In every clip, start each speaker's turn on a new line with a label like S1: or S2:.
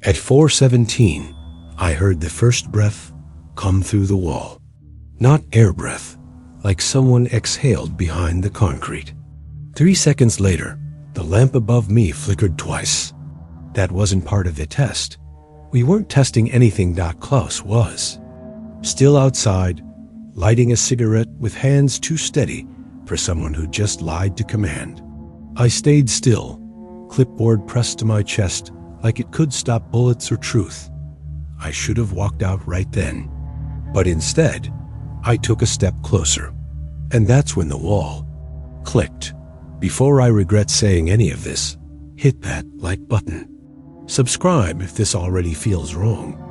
S1: At 4:17, I heard the first breath come through the wall. Not air breath, like someone exhaled behind the concrete. 3 seconds later, the lamp above me flickered twice. That wasn't part of the test. We weren't testing anything. Klaus was. Still outside, lighting a cigarette with hands too steady for someone who just lied to command. I stayed still, clipboard pressed to my chest like it could stop bullets or truth. I should have walked out right then. But instead, I took a step closer. And that's when the wall clicked. Before I regret saying any of this, hit that like button. Subscribe if this already feels wrong.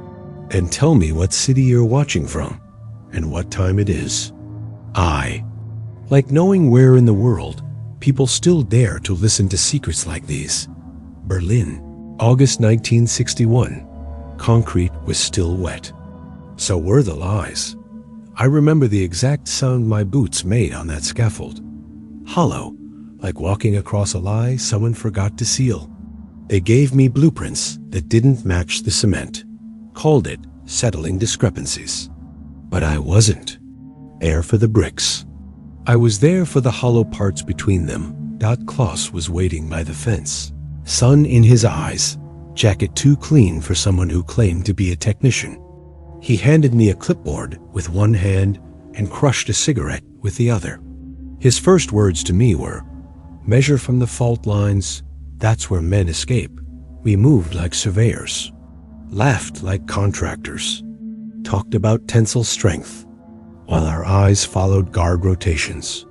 S1: And tell me what city you're watching from and what time it is. I like knowing where in the world people still dare to listen to secrets like these. Berlin, August 1961. Concrete was still wet. So were the lies. I remember the exact sound my boots made on that scaffold. Hollow, like walking across a lie someone forgot to seal. They gave me blueprints that didn't match the cement. Called it settling discrepancies. But I wasn't there for the bricks. I was there for the hollow parts between them. Klaus was waiting by the fence. Sun in his eyes, jacket too clean for someone who claimed to be a technician. He handed me a clipboard with one hand and crushed a cigarette with the other. His first words to me were, "Measure from the fault lines, that's where men escape." We moved like surveyors, laughed like contractors, talked about tensile strength, while our eyes followed guard rotations.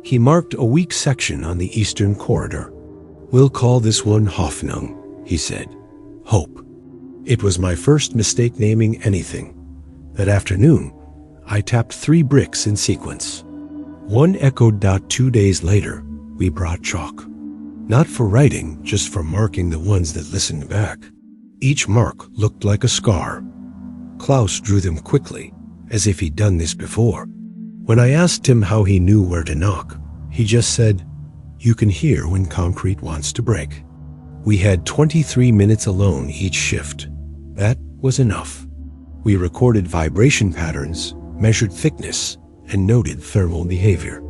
S1: He marked a weak section on the eastern corridor. "We'll call this one Hoffnung," he said. Hope. It was my first mistake naming anything. That afternoon, I tapped 3 bricks in sequence. One echoed. 2 days later, we brought chalk. Not for writing, just for marking the ones that listened back. Each mark looked like a scar. Klaus drew them quickly, as if he'd done this before. When I asked him how he knew where to knock, he just said, "You can hear when concrete wants to break." We had 23 minutes alone each shift. That was enough. We recorded vibration patterns, measured thickness, and noted thermal behavior.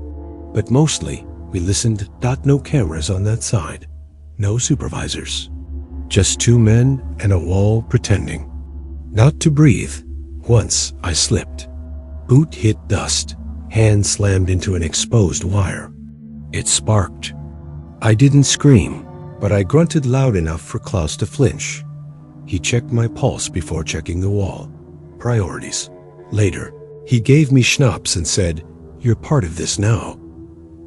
S1: But mostly, we listened. No cameras on that side. No supervisors. Just 2 men and a wall pretending not to breathe. Once I slipped. Boot hit dust. Hand slammed into an exposed wire. It sparked. I didn't scream, but I grunted loud enough for Klaus to flinch. He checked my pulse before checking the wall. Priorities. Later, he gave me schnapps and said, "You're part of this now."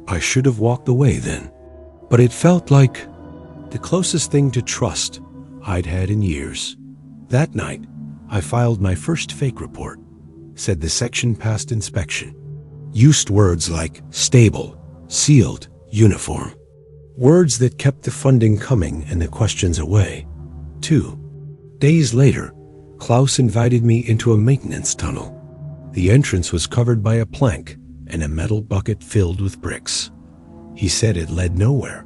S1: I should have walked away then, but it felt like the closest thing to trust I'd had in years. That night, I filed my first fake report. Said the section passed inspection. Used words like stable, sealed, uniform. Words that kept the funding coming and the questions away. 2 days later, Klaus invited me into a maintenance tunnel. The entrance was covered by a plank and a metal bucket filled with bricks. He said it led nowhere.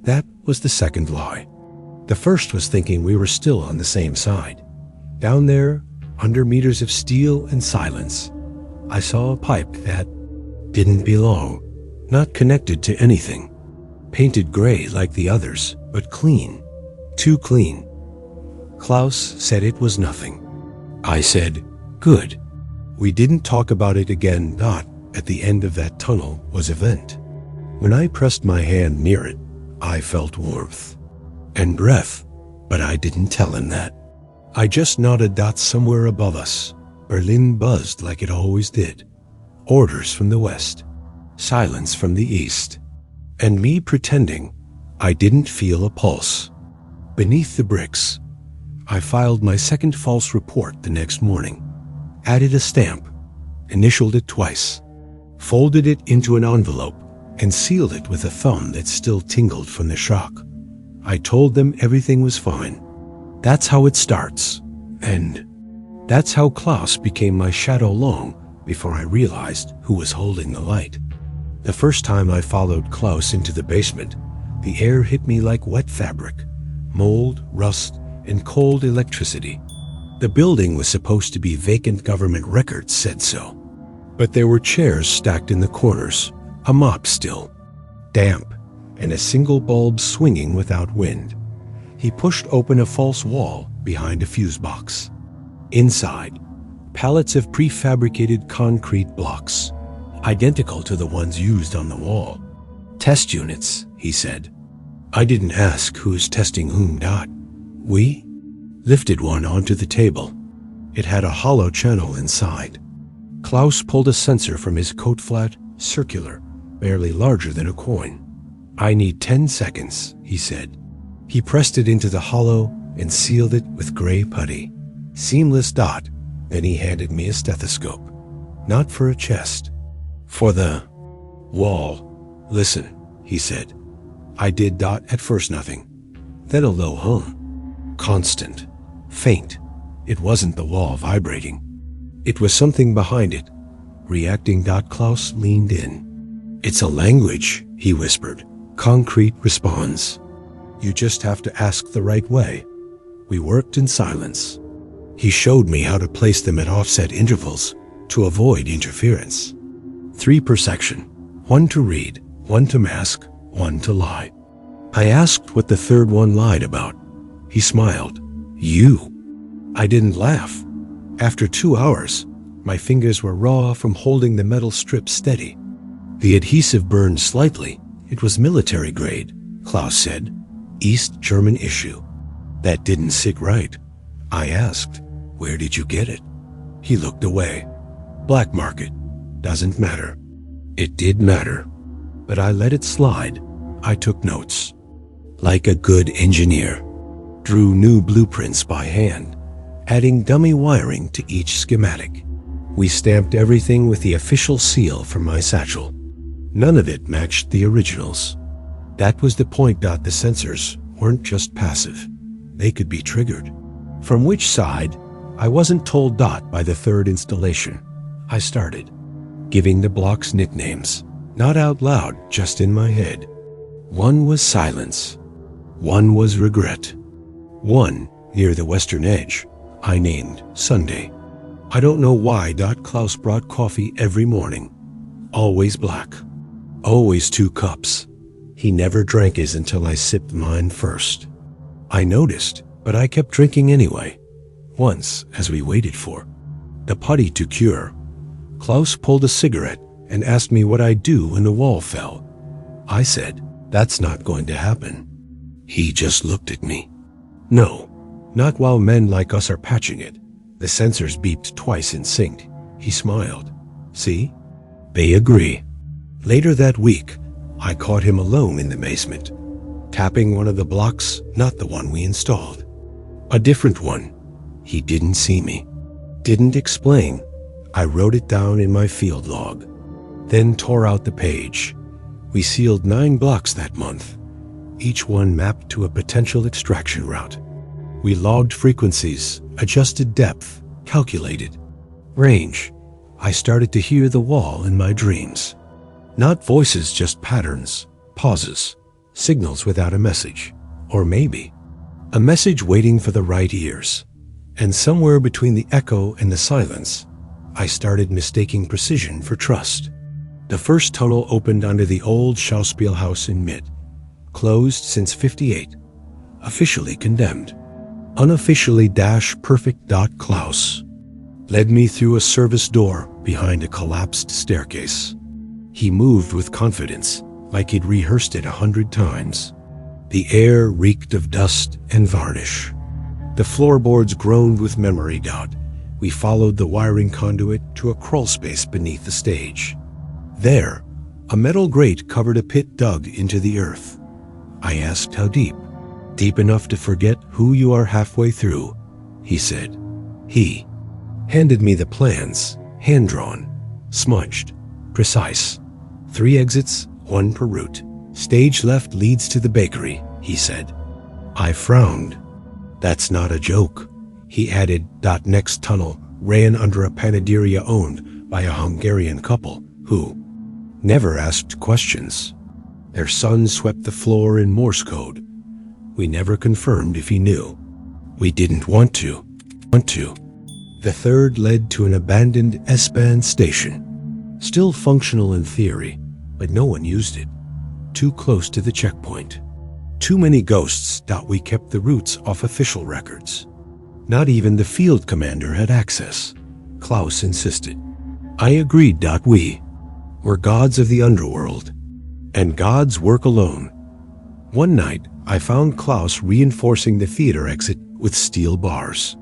S1: That was the second lie. The first was thinking we were still on the same side. Down there, under meters of steel and silence, I saw a pipe that didn't belong, not connected to anything. Painted gray like the others, but clean. Too clean. Klaus said it was nothing. I said, "Good." We didn't talk about it again. At the end of that tunnel was a vent. When I pressed my hand near it, I felt warmth and breath, but I didn't tell him that. I just nodded. Somewhere above us, Berlin buzzed like it always did. Orders from the west, silence from the east, and me pretending I didn't feel a pulse. Beneath the bricks, I filed my second false report the next morning, added a stamp, initialed it twice, folded it into an envelope, and sealed it with a thumb that still tingled from the shock. I told them everything was fine. That's how it starts. And that's how Klaus became my shadow long before I realized who was holding the light. The first time I followed Klaus into the basement, the air hit me like wet fabric, mold, rust, and cold electricity. The building was supposed to be vacant, government records said so. But there were chairs stacked in the corners, a mop still, damp, and a single bulb swinging without wind. He pushed open a false wall behind a fuse box. Inside, pallets of prefabricated concrete blocks, identical to the ones used on the wall. Test units, he said. I didn't ask who's testing whom. We lifted one onto the table. It had a hollow channel inside. Klaus pulled a sensor from his coat, flat, circular, barely larger than a coin. I need 10 seconds, he said. He pressed it into the hollow and sealed it with gray putty. Seamless. Then he handed me a stethoscope. Not for a chest, for the wall. Listen, he said. I did. At first nothing. Then a low hum. Constant. Faint. It wasn't the wall vibrating. It was something behind it, reacting. Klaus leaned in. It's a language, he whispered. Concrete responds. You just have to ask the right way. We worked in silence. He showed me how to place them at offset intervals to avoid interference. 3 per section. 1 to read, 1 to mask, 1 to lie. I asked what the third one lied about. He smiled. You. I didn't laugh. After 2 hours, my fingers were raw from holding the metal strip steady. The adhesive burned slightly. It was military grade, Klaus said. East German issue. That didn't sit right. I asked, where did you get it? He looked away. Black market. Doesn't matter. It did matter. But I let it slide. I took notes. Like a good engineer. Drew new blueprints by hand, adding dummy wiring to each schematic. We stamped everything with the official seal from my satchel. None of it matched the originals. That was the point. The sensors weren't just passive. They could be triggered. From which side? I wasn't told. By the third installation, I started giving the blocks nicknames, not out loud, just in my head. One was silence. One was regret. One, near the western edge, I named Sunday. I don't know why. Klaus brought coffee every morning. Always black. Always 2 cups. He never drank his until I sipped mine first. I noticed, but I kept drinking anyway. Once, as we waited for the putty to cure, Klaus pulled a cigarette and asked me what I'd do when the wall fell. I said, that's not going to happen. He just looked at me. No, not while men like us are patching it. The sensors beeped twice in sync. He smiled. See? They agree. Later that week, I caught him alone in the basement, tapping one of the blocks, not the one we installed. A different one. He didn't see me. Didn't explain. I wrote it down in my field log, then tore out the page. We sealed 9 blocks that month, each one mapped to a potential extraction route. We logged frequencies, adjusted depth, calculated range. I started to hear the wall in my dreams. Not voices, just patterns, pauses, signals without a message. Or maybe a message waiting for the right ears. And somewhere between the echo and the silence, I started mistaking precision for trust. The first tunnel opened under the old Schauspielhaus in Mitte. Closed since '58. Officially condemned. Unofficially -perfect. Klaus led me through a service door behind a collapsed staircase. He moved with confidence, like he'd rehearsed it 100 times. The air reeked of dust and varnish. The floorboards groaned with memory. We followed the wiring conduit to a crawl space beneath the stage. There, a metal grate covered a pit dug into the earth. I asked how deep. Deep enough to forget who you are halfway through, he said. He handed me the plans, hand-drawn, smudged, precise. 3 exits, 1 per route. Stage left leads to the bakery, he said. I frowned. That's not a joke, he added. Next tunnel ran under a panaderia owned by a Hungarian couple who never asked questions. Their son swept the floor in Morse code. We never confirmed if he knew. We didn't want to. The third led to an abandoned S-Bahn station. Still functional in theory, but no one used it. Too close to the checkpoint. Too many ghosts thought we kept the routes off official records. Not even the field commander had access. Klaus insisted. I agreed. We were gods of the underworld, and gods work alone. One night, I found Klaus reinforcing the theater exit with steel bars.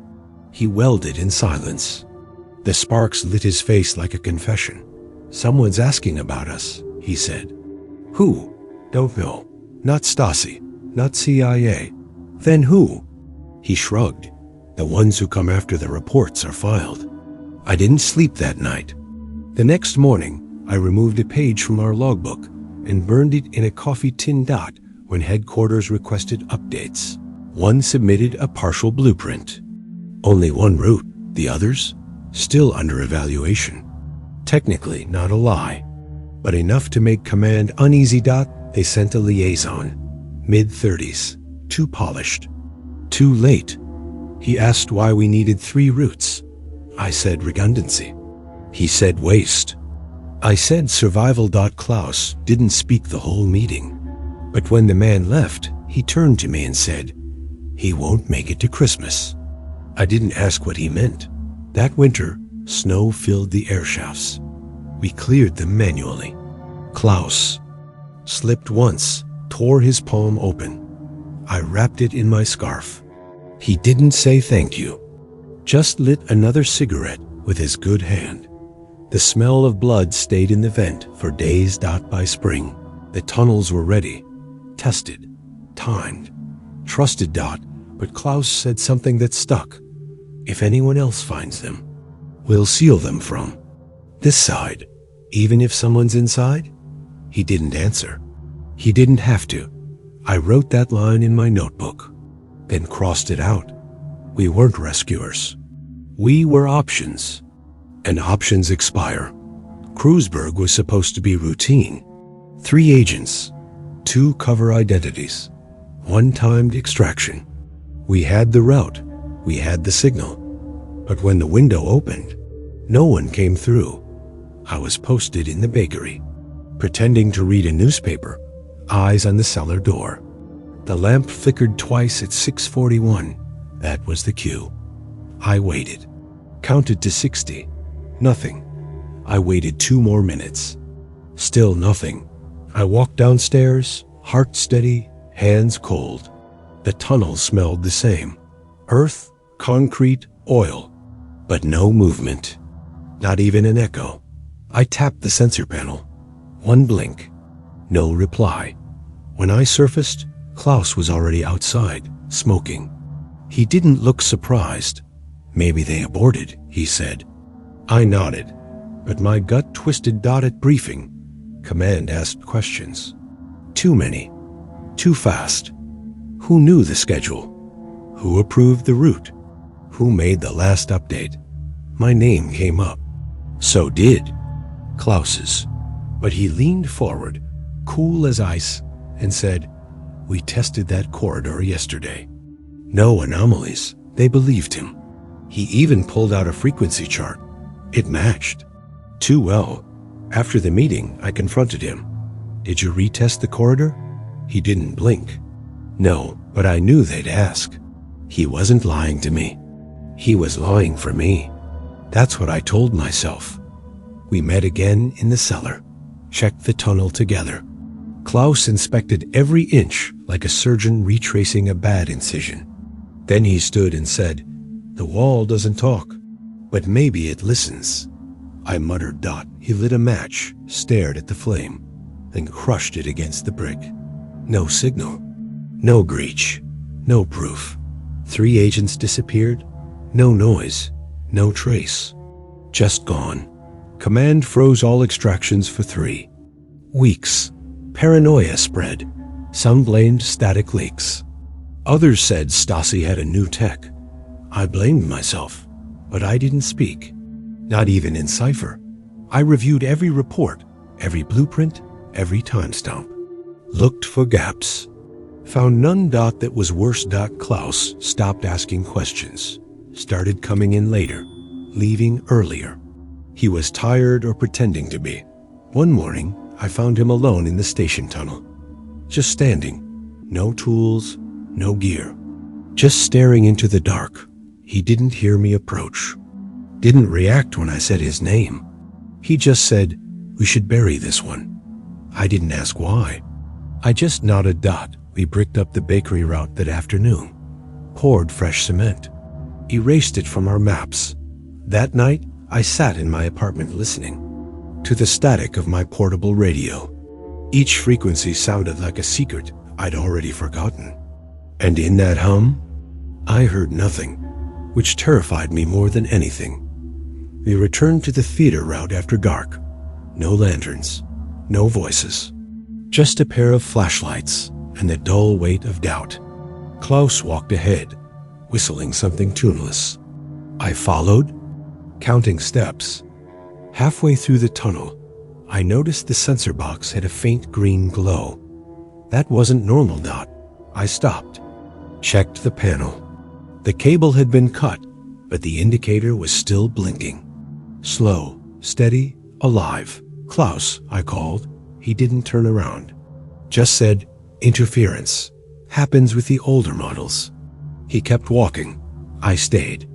S1: He welded in silence. The sparks lit his face like a confession. Someone's asking about us, he said. Who? Don't know. Not Stasi, not CIA. Then who? He shrugged. The ones who come after the reports are filed. I didn't sleep that night. The next morning, I removed a page from our logbook and burned it in a coffee tin dot when headquarters requested updates. One submitted a partial blueprint. Only one route, the others still under evaluation. Technically not a lie, but enough to make command uneasy. They sent a liaison, mid-30s, too polished. Too late. He asked why we needed 3 routes. I said redundancy. He said waste. I said survival. Klaus didn't speak the whole meeting. But when the man left, he turned to me and said, he won't make it to Christmas. I didn't ask what he meant. That winter, snow filled the air shafts. We cleared them manually. Klaus slipped once, tore his palm open. I wrapped it in my scarf. He didn't say thank you. Just lit another cigarette with his good hand. The smell of blood stayed in the vent for days. By spring, the tunnels were ready, tested, timed, trusted. But Klaus said something that stuck. If anyone else finds them, we'll seal them from this side, even if someone's inside. He didn't answer. He didn't have to. I wrote that line in my notebook, then crossed it out. We weren't rescuers. We were options. And options expire. Kreuzberg was supposed to be routine. 3 agents, 2 cover identities, 1 timed extraction. We had the route. We had the signal. But when the window opened, no one came through. I was posted in the bakery, pretending to read a newspaper, eyes on the cellar door. The lamp flickered twice at 6:41. That was the cue. I waited, counted to 60. Nothing. I waited 2 more minutes. Still nothing. I walked downstairs, heart steady, hands cold. The tunnel smelled the same. Earth, concrete, oil. But no movement. Not even an echo. I tapped the sensor panel. 1 blink. No reply. When I surfaced, Klaus was already outside, smoking. He didn't look surprised. Maybe they aborted, he said. I nodded, but my gut twisted. At briefing, command asked questions. Too many. Too fast. Who knew the schedule? Who approved the route? Who made the last update? My name came up. So did Klaus's. But he leaned forward, cool as ice, and said, we tested that corridor yesterday. No anomalies. They believed him. He even pulled out a frequency chart. It matched. Too well. After the meeting, I confronted him. Did you retest the corridor? He didn't blink. No, but I knew they'd ask. He wasn't lying to me. He was lying for me. That's what I told myself. We met again in the cellar, checked the tunnel together. Klaus inspected every inch like a surgeon retracing a bad incision. Then he stood and said, the wall doesn't talk, but maybe it listens. I muttered. He lit a match, stared at the flame, then crushed it against the brick. No signal. No breach. No proof. 3 agents disappeared. No noise. No trace. Just gone. Command froze all extractions for 3 weeks. Paranoia spread. Some blamed static leaks. Others said Stasi had a new tech. I blamed myself, but I didn't speak. Not even in cipher. I reviewed every report, every blueprint, every timestamp. Looked for gaps. Found none. That was worse. Klaus stopped asking questions, started coming in later, leaving earlier. He was tired or pretending to be. One morning, I found him alone in the station tunnel, just standing, no tools, no gear, just staring into the dark. He didn't hear me approach, didn't react when I said his name. He just said, "We should bury this one." I didn't ask why. I just nodded. We bricked up the bakery route that afternoon, poured fresh cement, erased it from our maps. That night, I sat in my apartment listening to the static of my portable radio. Each frequency sounded like a secret I'd already forgotten. And in that hum, I heard nothing, which terrified me more than anything. We returned to the theater route after dark. No lanterns, no voices, just a pair of flashlights and the dull weight of doubt. Klaus walked ahead, whistling something tuneless. I followed, counting steps. Halfway through the tunnel, I noticed the sensor box had a faint green glow. That wasn't normal. I stopped, checked the panel. The cable had been cut, but the indicator was still blinking. Slow, steady, alive. "Klaus," I called. He didn't turn around, just said, "Interference. Happens with the older models." He kept walking. I stayed,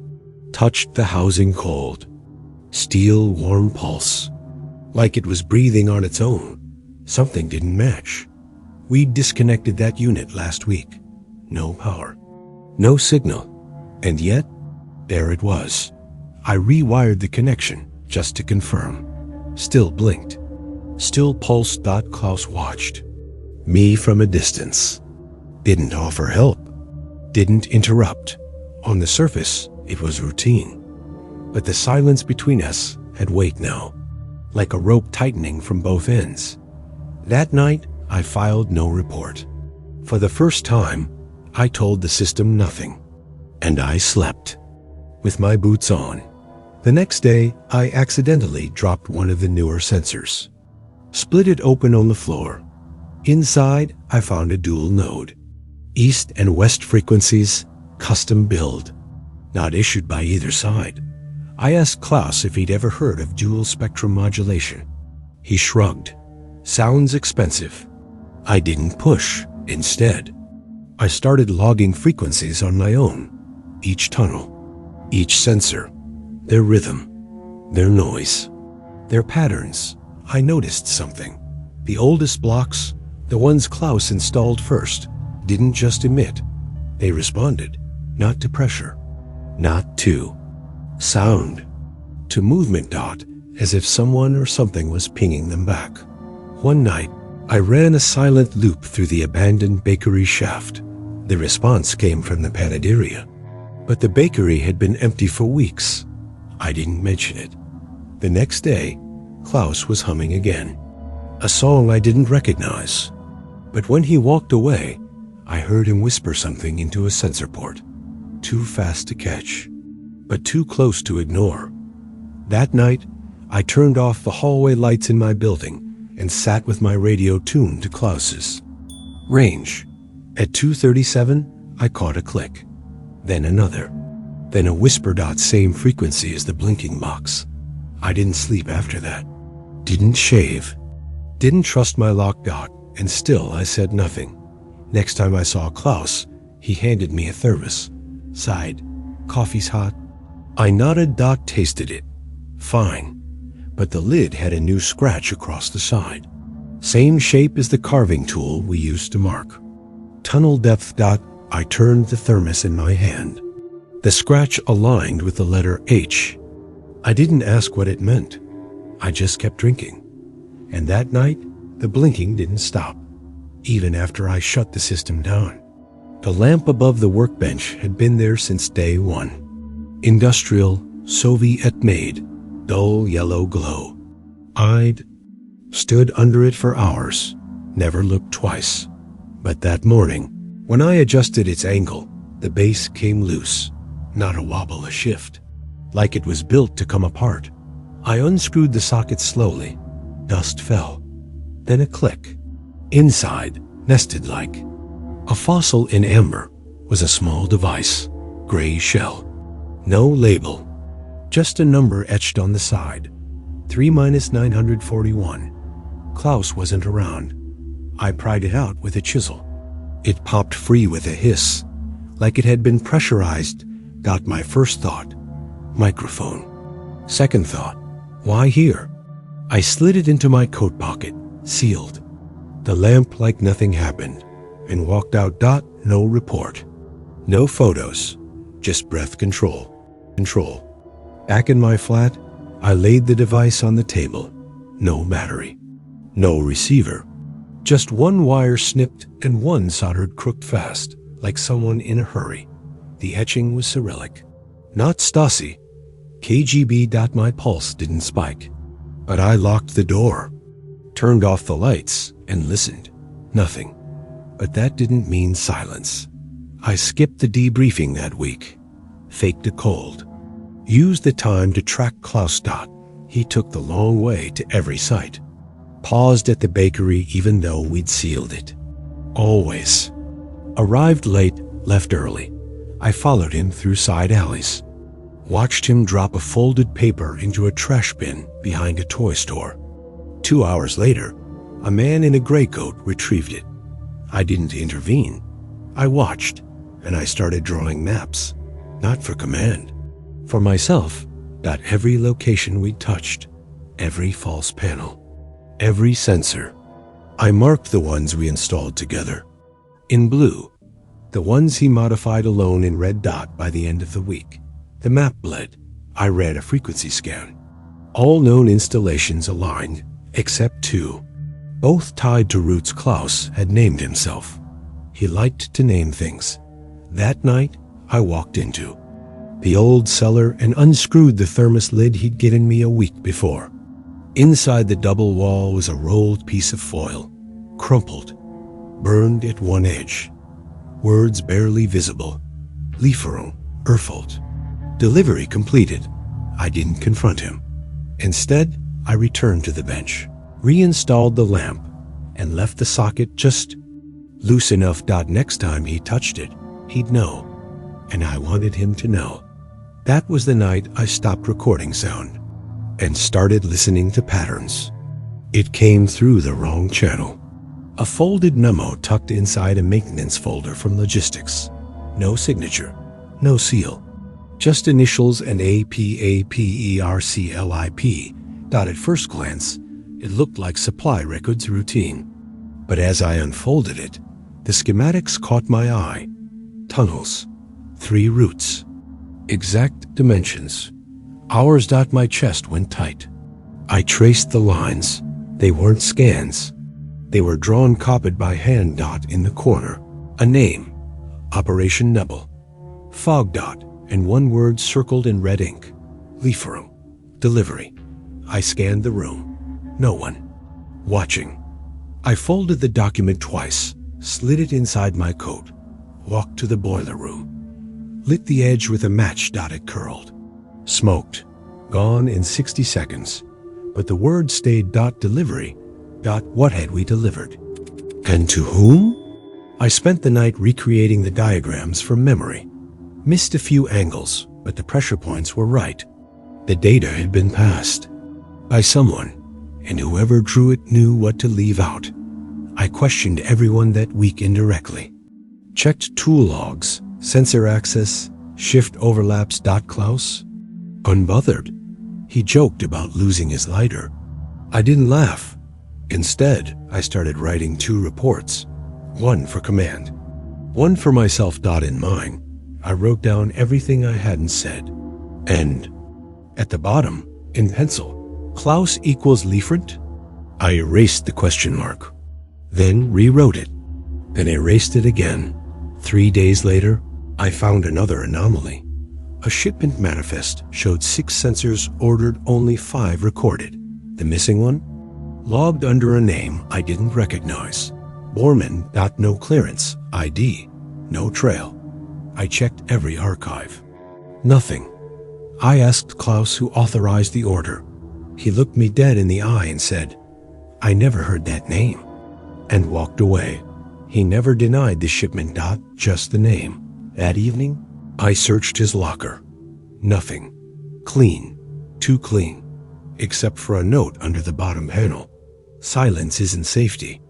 S1: touched the housing cold. Steel warm pulse, like it was breathing on its own. Something didn't match. We'd disconnected that unit last week. No power, no signal. And yet, there it was. I rewired the connection just to confirm. Still blinked, still pulsed. Klaus watched me from a distance. Didn't offer help, didn't interrupt. On the surface, it was routine. But the silence between us had weight now, like a rope tightening from both ends. That night, I filed no report. For the first time, I told the system nothing. And I slept, with my boots on. The next day, I accidentally dropped one of the newer sensors. Split it open on the floor. Inside, I found a dual node. East and west frequencies, custom build. Not issued by either side. I asked Klaus if he'd ever heard of dual spectrum modulation. He shrugged. Sounds expensive. I didn't push. Instead, I started logging frequencies on my own. Each tunnel, each sensor, their rhythm, their noise, their patterns. I noticed something. The oldest blocks, the ones Klaus installed first, didn't just emit. They responded, not to pressure, not to sound, to movement. As if someone or something was pinging them back. One night, I ran a silent loop through the abandoned bakery shaft. The response came from the panaderia. But the bakery had been empty for weeks. I didn't mention it. The next day, Klaus was humming again. A song I didn't recognize. But when he walked away, I heard him whisper something into a sensor port. Too fast to catch, but too close to ignore. That night, I turned off the hallway lights in my building and sat with my radio tuned to Klaus's range. At 2:37, I caught a click. Then another, then a whisper. Same frequency as the blinking box. I didn't sleep after that. Didn't shave. Didn't trust my lock. And still I said nothing. Next time I saw Klaus, he handed me a thermos. Sighed, "Coffee's hot." I nodded. Tasted it. Fine. But the lid had a new scratch across the side. Same shape as the carving tool we used to mark. Tunnel depth. I turned the thermos in my hand. The scratch aligned with the letter H. I didn't ask what it meant. I just kept drinking. And that night, the blinking didn't stop, even after I shut the system down. The lamp above the workbench had been there since day one. Industrial, Soviet-made, dull yellow glow. I'd stood under it for hours, never looked twice. But that morning, when I adjusted its angle, the base came loose. Not a wobble, a shift. Like it was built to come apart. I unscrewed the socket slowly. Dust fell. Then a click. Inside, nested like A fossil in amber was a small device, gray shell. No label, just a number etched on the side. 3-941. Klaus wasn't around. I pried it out with a chisel. It popped free with a hiss, like it had been pressurized. My first thought, microphone. Second thought, why here? I slid it into my coat pocket, sealed. The lamp like nothing happened, and walked out. No report. No photos, just breath control. Back in my flat, I laid the device on the table. No battery. No receiver. Just one wire snipped and one soldered crooked fast, like someone in a hurry. The etching was Cyrillic. Not Stasi. KGB. My pulse didn't spike. But I locked the door, turned off the lights, and listened. Nothing. But that didn't mean silence. I skipped the debriefing that week. Faked a cold. Used the time to track Klaus. He took the long way to every site. Paused at the bakery even though we'd sealed it. Always. Arrived late, left early. I followed him through side alleys. Watched him drop a folded paper into a trash bin behind a toy store. 2 hours later, a man in a gray coat retrieved it. I didn't intervene. I watched, and I started drawing maps. Not for command. For myself. Every location we touched. Every false panel. Every sensor. I marked the ones we installed together. In blue. The ones he modified alone in red. By the end of the week. The map bled. I ran a frequency scan. All known installations aligned, except 2. Both tied to routes Klaus had named himself. He liked to name things. That night, I walked into the old cellar and unscrewed the thermos lid he'd given me a week before. Inside the double wall was a rolled piece of foil, crumpled, burned at one edge. Words barely visible. Lieferung, Erfurt. Delivery completed. I didn't confront him. Instead, I returned to the bench, reinstalled the lamp, and left the socket just loose enough. Next time he touched it, he'd know. And I wanted him to know. That was the night I stopped recording sound and started listening to patterns. It came through the wrong channel. A folded memo tucked inside a maintenance folder from logistics. No signature, no seal. Just initials and APAPERCLIP. At first glance, it looked like supply records routine. But as I unfolded it, the schematics caught my eye. Tunnels. 3 routes. Exact dimensions. Hours. My chest went tight. I traced the lines. They weren't scans. They were drawn copied by hand. In the corner, a name. Operation Nebel. Fog. And one word circled in red ink. Lieferung. Delivery. I scanned the room. No one. Watching. I folded the document twice, slid it inside my coat, walked to the boiler room. Lit the edge with a match. It curled. Smoked. Gone in 60 seconds. But the word stayed. Delivery. What had we delivered? And to whom? I spent the night recreating the diagrams from memory. Missed a few angles, but the pressure points were right. The data had been passed by someone, and whoever drew it knew what to leave out. I questioned everyone that week indirectly. Checked tool logs, sensor access, shift overlaps. Klaus? Unbothered. He joked about losing his lighter. I didn't laugh. Instead, I started writing 2 reports. One for command. One for myself. In mine, I wrote down everything I hadn't said. And at the bottom, in pencil, Klaus equals Lieferant? I erased the question mark, then rewrote it, then erased it again. 3 days later, I found another anomaly. A shipment manifest showed 6 sensors ordered, only 5 recorded. The missing one? Logged under a name I didn't recognize. Borman. No clearance, ID, no trail. I checked every archive. Nothing. I asked Klaus who authorized the order. He looked me dead in the eye and said, "I never heard that name," and walked away. He never denied the shipment. Just the name. That evening, I searched his locker. Nothing. Clean. Too clean. Except for a note under the bottom panel. Silence isn't safety.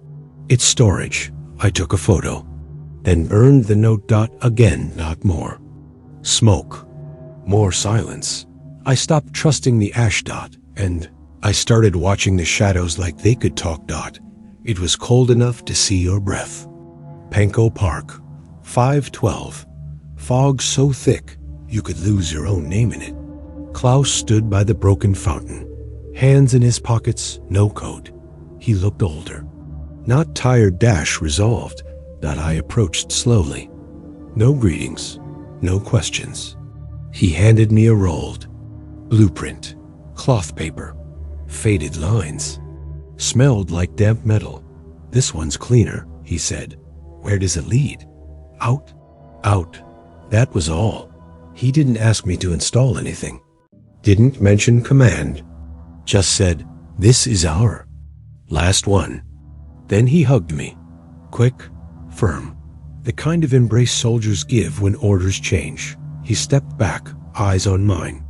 S1: It's storage. I took a photo. Then burned the note. Again, not more. Smoke. More silence. I stopped trusting the ash. And I started watching the shadows like they could talk. It was cold enough to see your breath. Pankow Park. 5:12. Fog so thick you could lose your own name in it. Klaus stood by the broken fountain. Hands in his pockets, no coat. He looked older. Not tired. Resolved. I approached slowly. No greetings. No questions. He handed me a rolled blueprint. Cloth paper. Faded lines. Smelled like damp metal. This one's cleaner, he said. Where does it lead? Out? Out. That was all. He didn't ask me to install anything. Didn't mention command. Just said, this is our last one. Then he hugged me. Quick, firm. The kind of embrace soldiers give when orders change. He stepped back, eyes on mine.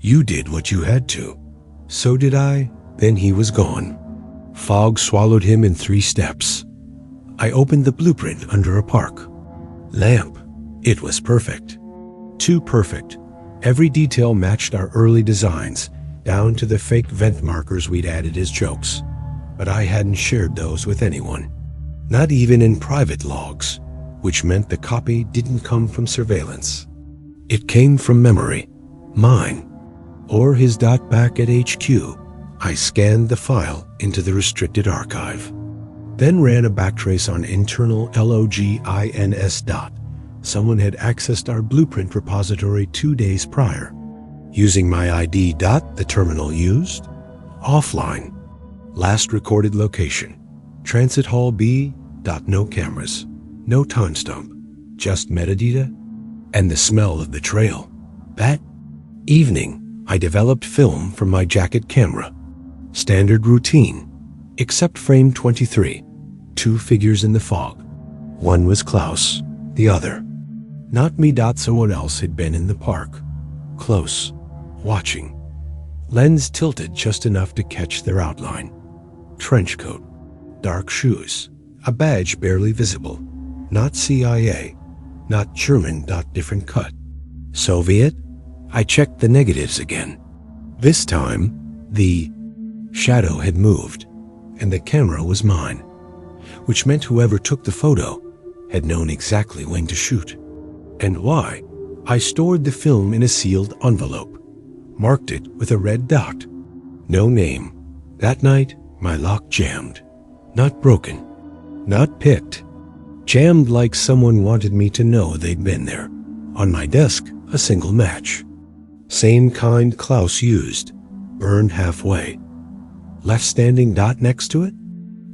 S1: You did what you had to. So did I. Then he was gone. Fog swallowed him in 3 steps. I opened the blueprint under a park lamp. It was perfect. Too perfect. Every detail matched our early designs, down to the fake vent markers we'd added as jokes. But I hadn't shared those with anyone. Not even in private logs, which meant the copy didn't come from surveillance. It came from memory. Mine. Or his. Back at HQ, I scanned the file into the restricted archive. Then ran a backtrace on internal logins. Someone had accessed our blueprint repository 2 days prior. Using my ID. The terminal used? Offline. Last recorded location. Transit Hall B. No cameras. No timestamp. Just metadata. And the smell of the trail. That evening, I developed film from my jacket camera. Standard routine. Except frame 23. 2 figures in the fog. One was Klaus. The other. Not me. Someone else had been in the park. Close. Watching. Lens tilted just enough to catch their outline. Trench coat. Dark shoes. A badge barely visible. Not CIA. Not German. Different cut. Soviet? I checked the negatives again. This time, the shadow had moved, and the camera was mine, which meant whoever took the photo had known exactly when to shoot. And why? I stored the film in a sealed envelope, marked it with a red dot. No name. That night, my lock jammed. Not broken. Not picked. Jammed like someone wanted me to know they'd been there. On my desk, a single match. Same kind Klaus used. Burned halfway. Left standing. Next to it?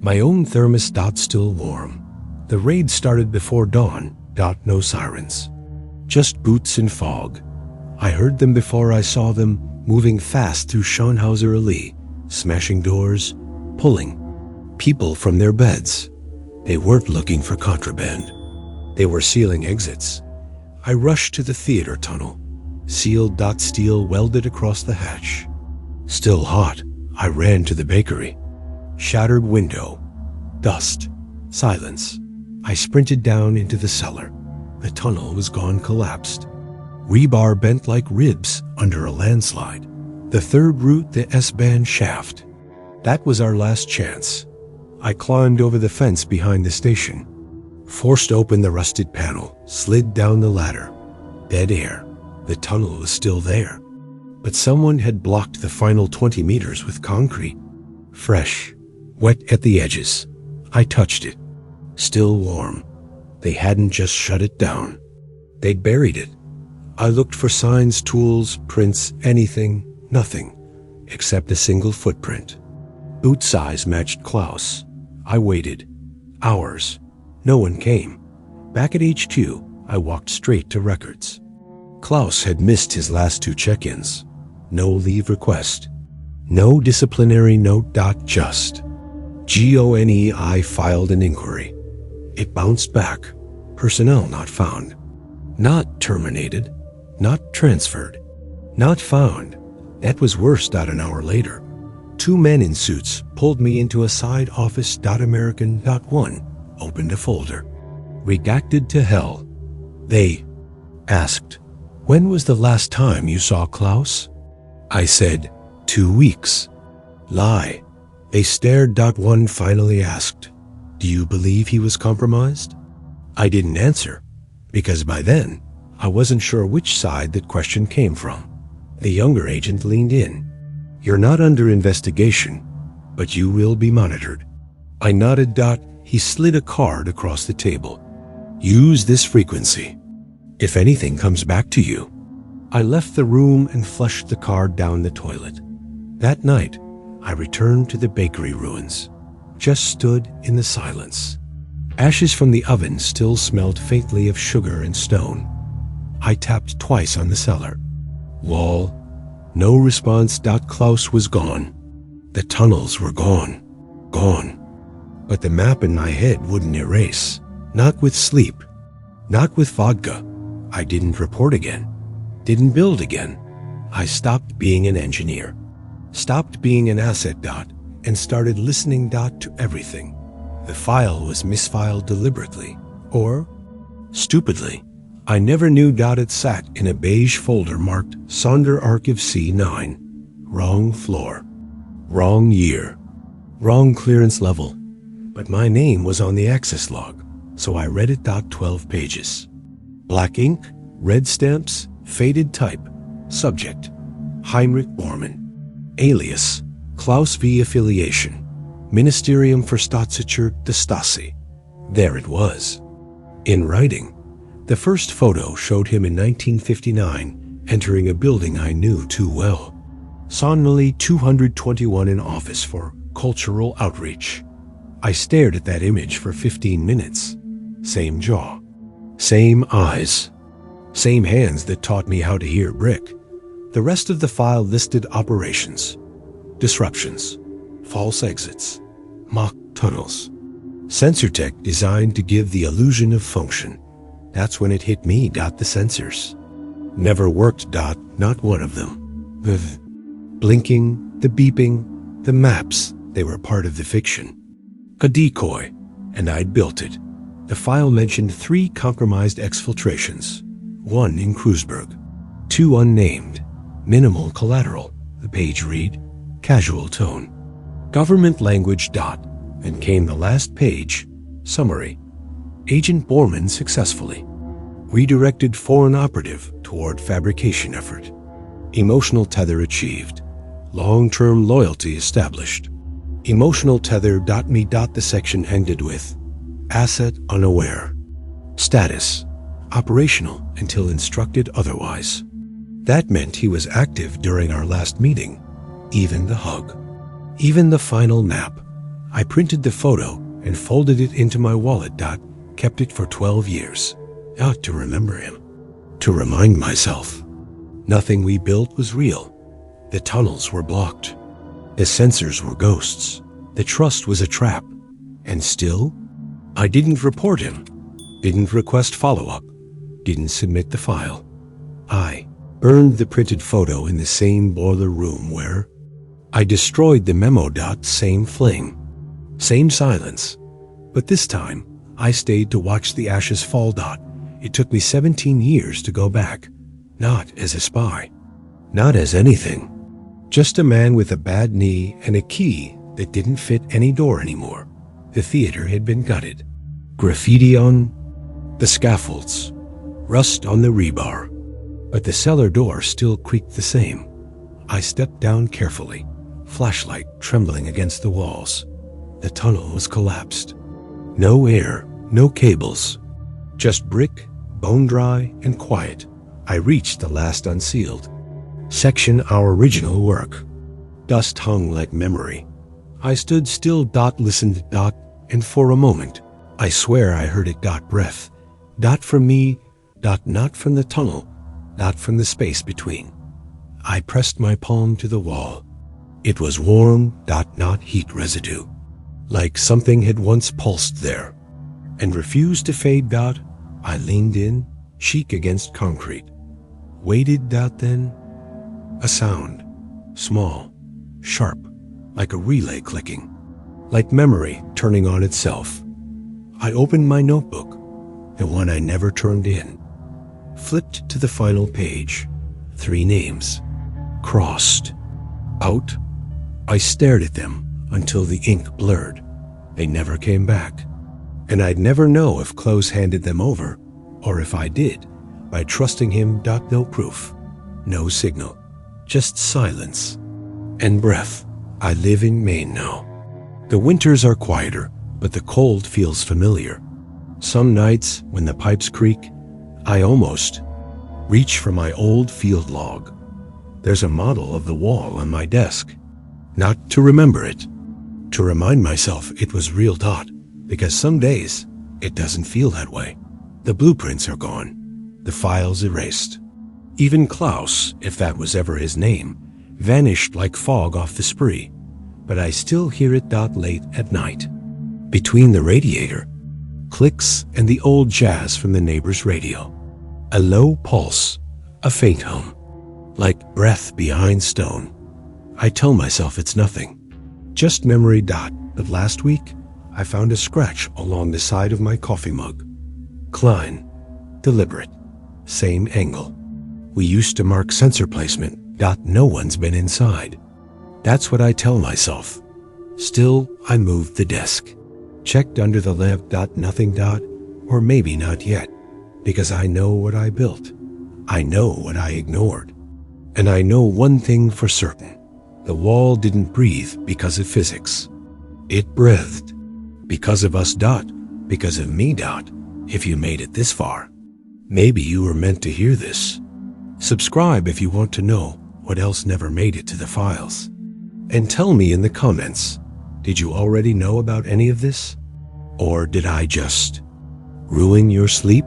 S1: My own thermos. Still warm. The raid started before dawn. No sirens. Just boots and fog. I heard them before I saw them, moving fast through Schönhauser Allee, smashing doors, pulling people from their beds. They weren't looking for contraband. They were sealing exits. I rushed to the theater tunnel. Sealed. Steel welded across the hatch. Still hot, I ran to the bakery. Shattered window. Dust. Silence. I sprinted down into the cellar. The tunnel was gone, collapsed. Rebar bent like ribs under a landslide. The third route, the S-band shaft. That was our last chance. I climbed over the fence behind the station. Forced open the rusted panel, slid down the ladder. Dead air. The tunnel was still there. But someone had blocked the final 20 meters with concrete. Fresh. Wet at the edges. I touched it. Still warm. They hadn't just shut it down. They'd buried it. I looked for signs, tools, prints, anything, nothing, except a single footprint. Boot size matched Klaus. I waited. Hours. No one came. Back at HQ, I walked straight to records. Klaus had missed his last 2 check-ins. No leave request. No disciplinary note. Just. GONE. I filed an inquiry. It bounced back. Personnel not found. Not terminated. Not transferred. Not found. That was worse. An hour later, 2 men in suits pulled me into a side office. American.1 opened a folder. Redacted to hell. They asked, "When was the last time you saw Klaus?" I said, 2 weeks. Lie. They stared. One finally asked, "Do you believe he was compromised?" I didn't answer, because by then, I wasn't sure which side that question came from. The younger agent leaned in. "You're not under investigation, but you will be monitored." I nodded. He slid a card across the table. "Use this frequency. If anything comes back to you." I left the room and flushed the card down the toilet. That night, I returned to the bakery ruins, just stood in the silence. Ashes from the oven still smelled faintly of sugar and stone. I tapped twice on the cellar. Wall. No response. Klaus was gone. The tunnels were gone. Gone. But the map in my head wouldn't erase. Not with sleep. Not with vodka. I didn't report again. Didn't build again. I stopped being an engineer. Stopped being an asset. And started listening. To everything. The file was misfiled deliberately. Or stupidly. I never knew. It sat in a beige folder marked Sonder Archive C9. Wrong floor. Wrong year. Wrong clearance level. But my name was on the access log, so I read it. 12 pages. Black ink, red stamps, faded type. Subject: Heinrich Bormann. Alias: Klaus V. Affiliation: Ministerium für Staatssicherheit der Stasi. There it was. In writing, the first photo showed him in 1959 entering a building I knew too well. Sonnenallee 221, an office for cultural outreach. I stared at that image for 15 minutes. Same jaw. Same eyes. Same hands that taught me how to hear brick. The rest of the file listed operations, disruptions, false exits, mock tunnels. Sensor tech designed to give the illusion of function. That's when it hit me. The sensors never worked. Not one of them. The blinking, the beeping, the maps, they were part of the fiction. A decoy, and I'd built it. The file mentioned 3 compromised exfiltrations. 1 in Kreuzberg. 2 unnamed. Minimal collateral. The page read, casual tone. Government language. And came the last page. Summary. Agent Bormann successfully redirected foreign operative toward fabrication effort. Emotional tether achieved. Long-term loyalty established. Emotional tether. Me. The section ended with asset unaware. Status operational until instructed otherwise. That meant he was active during our last meeting. Even the hug. Even the final nap. I printed the photo and folded it into my wallet. Kept it for 12 years. To remember him. To remind myself. Nothing we built was real. The tunnels were blocked. The sensors were ghosts. The trust was a trap. And still, I didn't report him. Didn't request follow-up. Didn't submit the file. I burned the printed photo in the same boiler room where I destroyed the memo. Same flame. Same silence. But this time, I stayed to watch the ashes fall. It took me 17 years to go back. Not as a spy. Not as anything. Just a man with a bad knee and a key that didn't fit any door anymore. The theater had been gutted. Graffiti on the scaffolds. Rust on the rebar. But the cellar door still creaked the same. I stepped down carefully, flashlight trembling against the walls. The tunnel was collapsed. No air, no cables. Just brick, bone dry, and quiet. I reached the last unsealed section, our original work. Dust hung like memory. I stood still. Listened. And for a moment, I swear I heard it. Breath. From me. Not from the tunnel. Not from the space between. I pressed my palm to the wall. It was warm. Not heat residue. Like something had once pulsed there. and refused to fade. I leaned in, cheek against concrete. Waited. Then a sound, small, sharp, like a relay clicking, like memory turning on itself. I opened my notebook, the one I never turned in, flipped to the final page. 3 names, crossed, out. I stared at them until the ink blurred. They never came back, and I'd never know if Close handed them over, or if I did, by trusting him. No proof, no signal, just silence and breath. I live in Maine now. The winters are quieter, but the cold feels familiar. Some nights, when the pipes creak, I almost reach for my old field log. There's a model of the wall on my desk. Not to remember it, to remind myself it was real. Because some days, it doesn't feel that way. The blueprints are gone, the files erased. Even Klaus, if that was ever his name, vanished like fog off the spree. But I still hear it. Late at night, between the radiator, clicks and the old jazz from the neighbor's radio. A low pulse, a faint hum, like breath behind stone. I tell myself it's nothing, just memory. But last week, I found a scratch along the side of my coffee mug. Klein, deliberate, same angle. We used to mark sensor placement. No one's been inside. That's what I tell myself. Still, I moved the desk, checked under the lamp. Nothing. Or maybe not yet, because I know what I built. I know what I ignored. And I know one thing for certain. The wall didn't breathe because of physics. It breathed because of us. Because of me. If you made it this far, maybe you were meant to hear this. Subscribe if you want to know what else never made it to the files. And tell me in the comments, did you already know about any of this? Or did I just ruin your sleep?